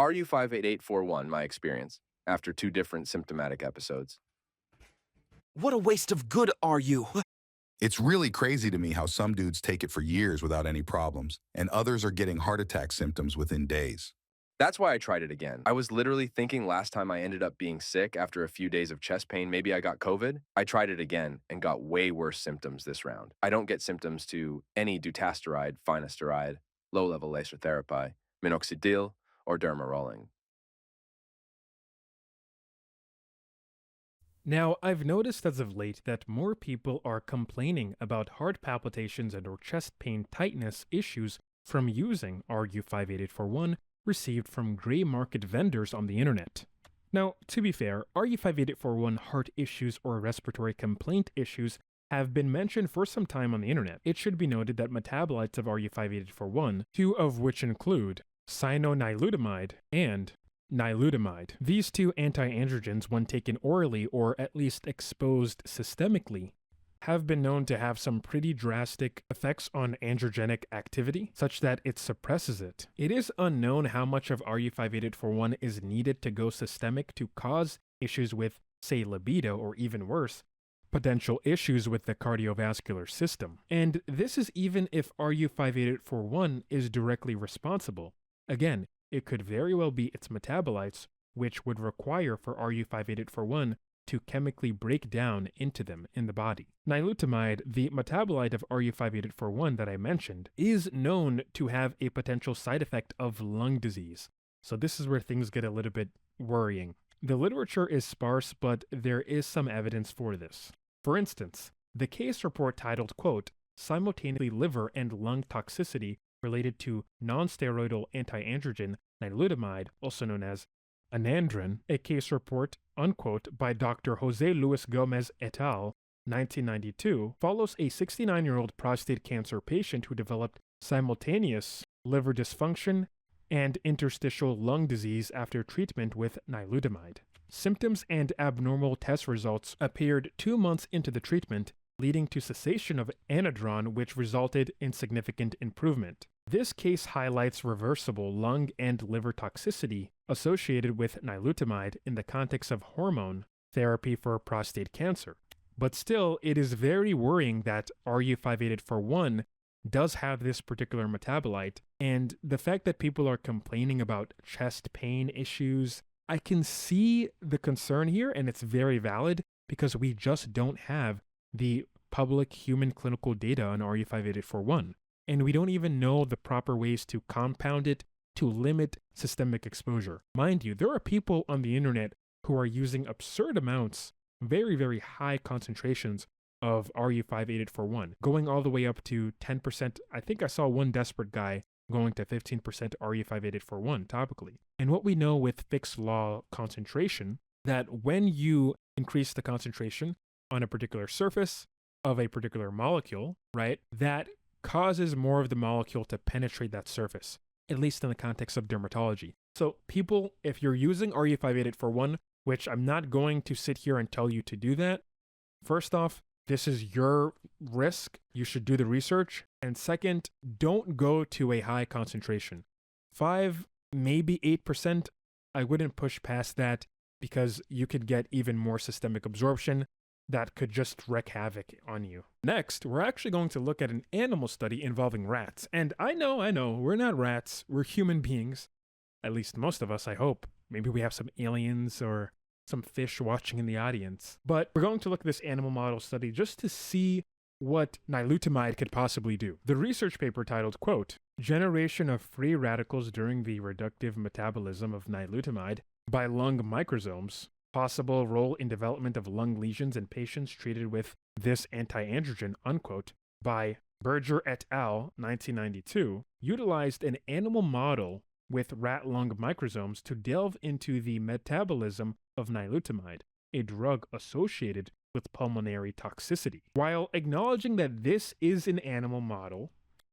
RU-58841, my experience, after 2 different symptomatic episodes. What a waste of good RU. It's really crazy to me how some dudes take it for years without any problems, and others are getting heart attack symptoms within days. That's why I tried it again. I was literally thinking last time I ended up being sick after a few days of chest pain, maybe I got COVID. I tried it again and got way worse symptoms this round. I don't get symptoms to any dutasteride, finasteride, low-level laser therapy, minoxidil, or dermarolling. Now, I've noticed as of late that more people are complaining about heart palpitations and or chest pain tightness issues from using RU-58841 received from gray market vendors on the internet. Now, to be fair, RU-58841 heart issues or respiratory complaint issues have been mentioned for some time on the internet. It should be noted that metabolites of RU-58841, 2 of which include cyanonilutamide and nilutamide. These 2 anti-androgens, when taken orally or at least exposed systemically, have been known to have some pretty drastic effects on androgenic activity, such that it suppresses it. It is unknown how much of RU-58841 is needed to go systemic to cause issues with, say, libido, or even worse, potential issues with the cardiovascular system. And this is even if RU-58841 is directly responsible. Again, it could very well be its metabolites, which would require for RU-58841 to chemically break down into them in the body. Nilutamide, the metabolite of RU-58841 that I mentioned, is known to have a potential side effect of lung disease. So this is where things get a little bit worrying. The literature is sparse, but there is some evidence for this. For instance, the case report titled, quote, "Simultaneously liver and lung toxicity related to non-steroidal anti-androgen nilutamide, also known as Anandron, a case report, unquote, by Dr. Jose Luis Gomez et al., 1992, follows a 69-year-old prostate cancer patient who developed simultaneous liver dysfunction and interstitial lung disease after treatment with nilutamide. Symptoms and abnormal test results appeared 2 months into the treatment, leading to cessation of anadron, which resulted in significant improvement. This case highlights reversible lung and liver toxicity associated with nilutamide in the context of hormone therapy for prostate cancer. But still, it is very worrying that RU-58841 does have this particular metabolite, and the fact that people are complaining about chest pain issues, I can see the concern here, and it's very valid because we just don't have the public human clinical data on RU-58841. And we don't even know the proper ways to compound it to limit systemic exposure. Mind you, there are people on the internet who are using absurd amounts, very, very high concentrations of RU-58841, going all the way up to 10%. I think I saw one desperate guy going to 15% RU-58841 topically. And what we know with fixed law concentration, that when you increase the concentration on a particular surface of a particular molecule, right, that causes more of the molecule to penetrate that surface, at least in the context of dermatology. So people, if you're using RU-58841, which I'm not going to sit here and tell you to do that, first off, this is your risk. You should do the research. And second, don't go to a high concentration. 5, maybe 8%, I wouldn't push past that because you could get even more systemic absorption that could just wreak havoc on you. Next, we're actually going to look at an animal study involving rats. And I know, we're not rats, we're human beings. At least most of us, I hope. Maybe we have some aliens or some fish watching in the audience. But we're going to look at this animal model study just to see what nilutamide could possibly do. The research paper titled, quote, "Generation of free radicals during the reductive metabolism of nilutamide by lung microsomes. Possible role in development of lung lesions in patients treated with this anti-androgen," unquote, by Berger et al., 1992, utilized an animal model with rat lung microsomes to delve into the metabolism of nilutamide, a drug associated with pulmonary toxicity. While acknowledging that this is an animal model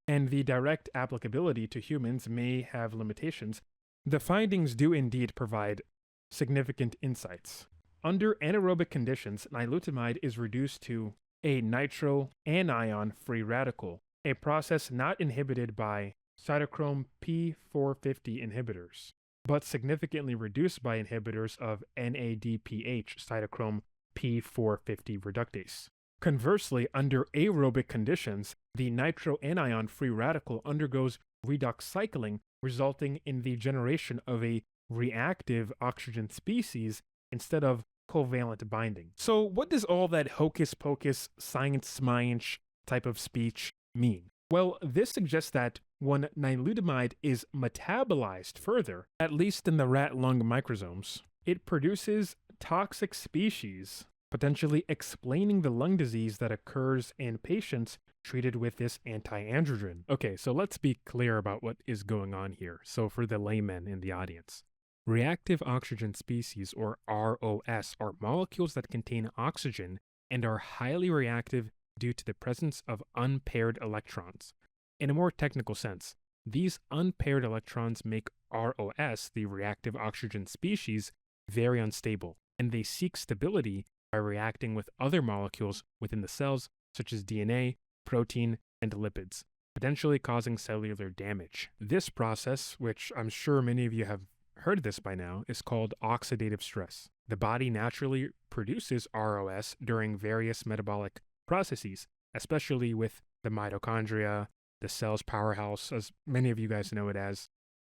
and the direct applicability to humans may have limitations, the findings do indeed provide significant insights. Under anaerobic conditions, nilutamide is reduced to a nitroanion free radical, a process not inhibited by cytochrome P450 inhibitors. but significantly reduced by inhibitors of NADPH cytochrome P450 reductase. Conversely, under aerobic conditions, the nitroanion free radical undergoes redox cycling, resulting in the generation of a reactive oxygen species instead of covalent binding. So what does all that hocus pocus science science type of speech mean? Well, this suggests that when nilutamide is metabolized further, at least in the rat lung microsomes, it produces toxic species, potentially explaining the lung disease that occurs in patients treated with this anti-androgen. Okay, so let's be clear about what is going on here. So for the laymen in the audience, reactive oxygen species, or ROS, are molecules that contain oxygen and are highly reactive due to the presence of unpaired electrons. In a more technical sense, these unpaired electrons make ROS, the reactive oxygen species, very unstable, and they seek stability by reacting with other molecules within the cells, such as DNA, protein, and lipids, potentially causing cellular damage. This process, which I'm sure many of you have heard this by now, is called oxidative stress. The body naturally produces ROS during various metabolic processes, especially with the mitochondria, the cell's powerhouse, as many of you guys know it as,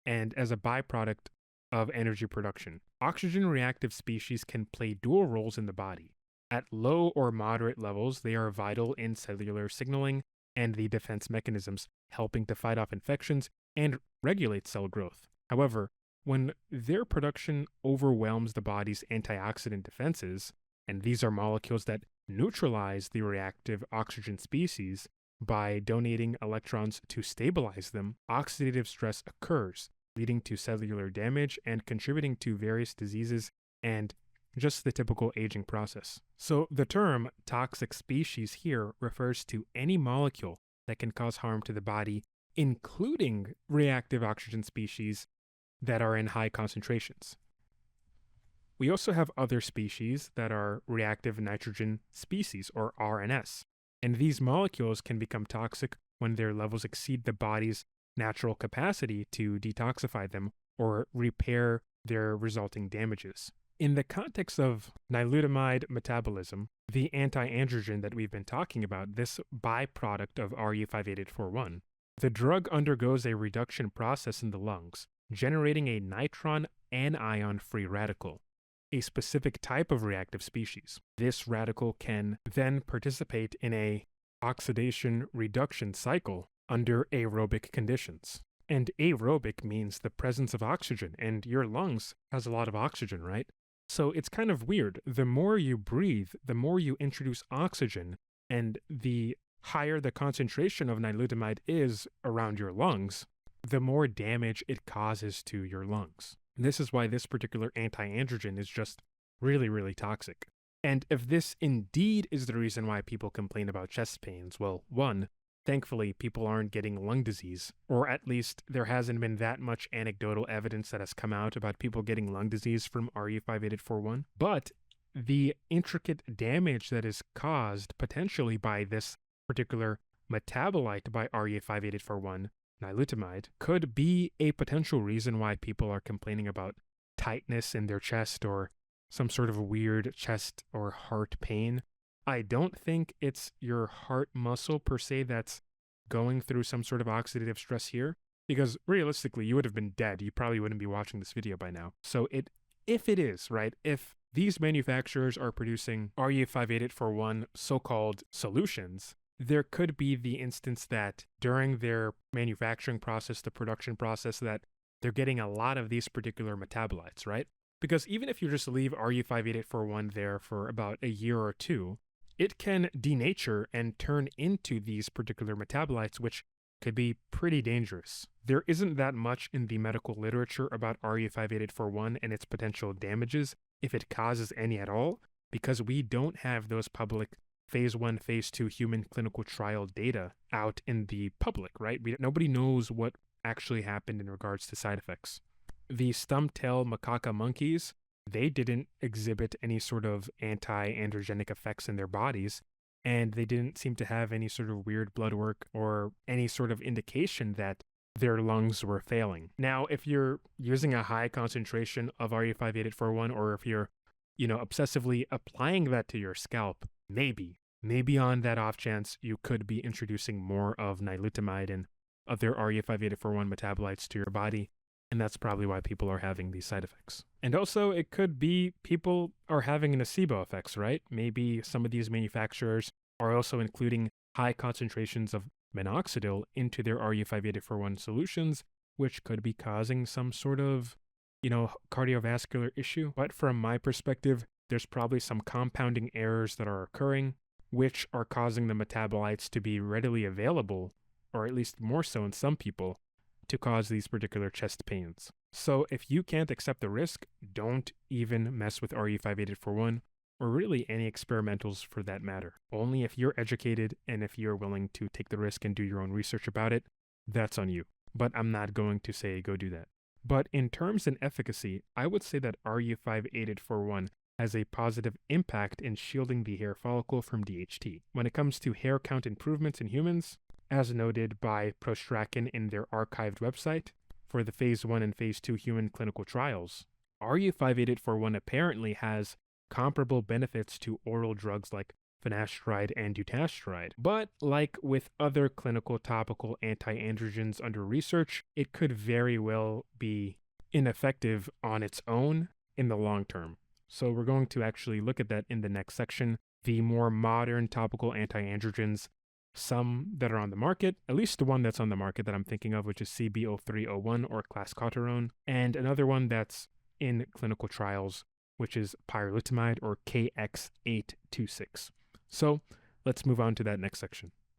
and as a byproduct of energy production. Oxygen reactive species can play dual roles in the body. At low or moderate levels, they are vital in cellular signaling and the defense mechanisms, helping to fight off infections and regulate cell growth. However, when their production overwhelms the body's antioxidant defenses, and these are molecules that neutralize the reactive oxygen species by donating electrons to stabilize them, oxidative stress occurs, leading to cellular damage and contributing to various diseases and just the typical aging process. So the term toxic species here refers to any molecule that can cause harm to the body, including reactive oxygen species that are in high concentrations. We also have other species that are reactive nitrogen species, or RNS, and these molecules can become toxic when their levels exceed the body's natural capacity to detoxify them or repair their resulting damages. In the context of nilutamide metabolism, the anti-androgen that we've been talking about, this byproduct of RU-58841, the drug undergoes a reduction process in the lungs, generating a nitron anion free radical, a specific type of reactive species. This radical can then participate in a oxidation reduction cycle under aerobic conditions. And aerobic means the presence of oxygen, and your lungs has a lot of oxygen, right? So it's kind of weird. The more you breathe, the more you introduce oxygen, and the higher the concentration of nilutamide is around your lungs, the more damage it causes to your lungs. This is why this particular anti-androgen is just really, really toxic. And if this indeed is the reason why people complain about chest pains, well, one, thankfully people aren't getting lung disease, or at least there hasn't been that much anecdotal evidence that has come out about people getting lung disease from RU-58841. But the intricate damage that is caused potentially by this particular metabolite by RU-58841, nilutamide, could be a potential reason why people are complaining about tightness in their chest or some sort of weird chest or heart pain. I don't think it's your heart muscle per se that's going through some sort of oxidative stress here, because realistically, you would have been dead. You probably wouldn't be watching this video by now. So if it is, right, if these manufacturers are producing RU-58841 so-called solutions, there could be the instance that during their manufacturing process, the production process, that they're getting a lot of these particular metabolites, right? Because even if you just leave RU-58841 there for about a year or two, it can denature and turn into these particular metabolites, which could be pretty dangerous. There isn't that much in the medical literature about RU-58841 and its potential damages, if it causes any at all, because we don't have those public phase 1, phase 2 human clinical trial data out in the public, right? Nobody knows what actually happened in regards to side effects. The stump-tail macaca monkeys, they didn't exhibit any sort of anti-androgenic effects in their bodies, and they didn't seem to have any sort of weird blood work or any sort of indication that their lungs were failing. Now, if you're using a high concentration of RU-58841, or if you're, obsessively applying that to your scalp, maybe on that off chance, you could be introducing more of nilutamide and other RU-58841 metabolites to your body, and that's probably why people are having these side effects. And also, it could be people are having nocebo effects, right? Maybe some of these manufacturers are also including high concentrations of minoxidil into their RU-58841 solutions, which could be causing some sort of, cardiovascular issue. But from my perspective, there's probably some compounding errors that are occurring, which are causing the metabolites to be readily available, or at least more so in some people, to cause these particular chest pains. So if you can't accept the risk, don't even mess with RU-58841, or really any experimentals for that matter. Only if you're educated and if you're willing to take the risk and do your own research about it, that's on you. But I'm not going to say go do that. But in terms and efficacy, I would say that RU-58841 has a positive impact in shielding the hair follicle from DHT. When it comes to hair count improvements in humans, as noted by Prostrakin in their archived website, for the Phase 1 and Phase 2 human clinical trials, RU-58841 apparently has comparable benefits to oral drugs like finasteride and dutasteride. But like with other clinical topical anti-androgens under research, it could very well be ineffective on its own in the long term. So we're going to actually look at that in the next section. The more modern topical anti-androgens, some that are on the market, at least the one that's on the market that I'm thinking of, which is CB0301 or clascoterone, and another one that's in clinical trials, which is pyrilutamide or KX826. So let's move on to that next section.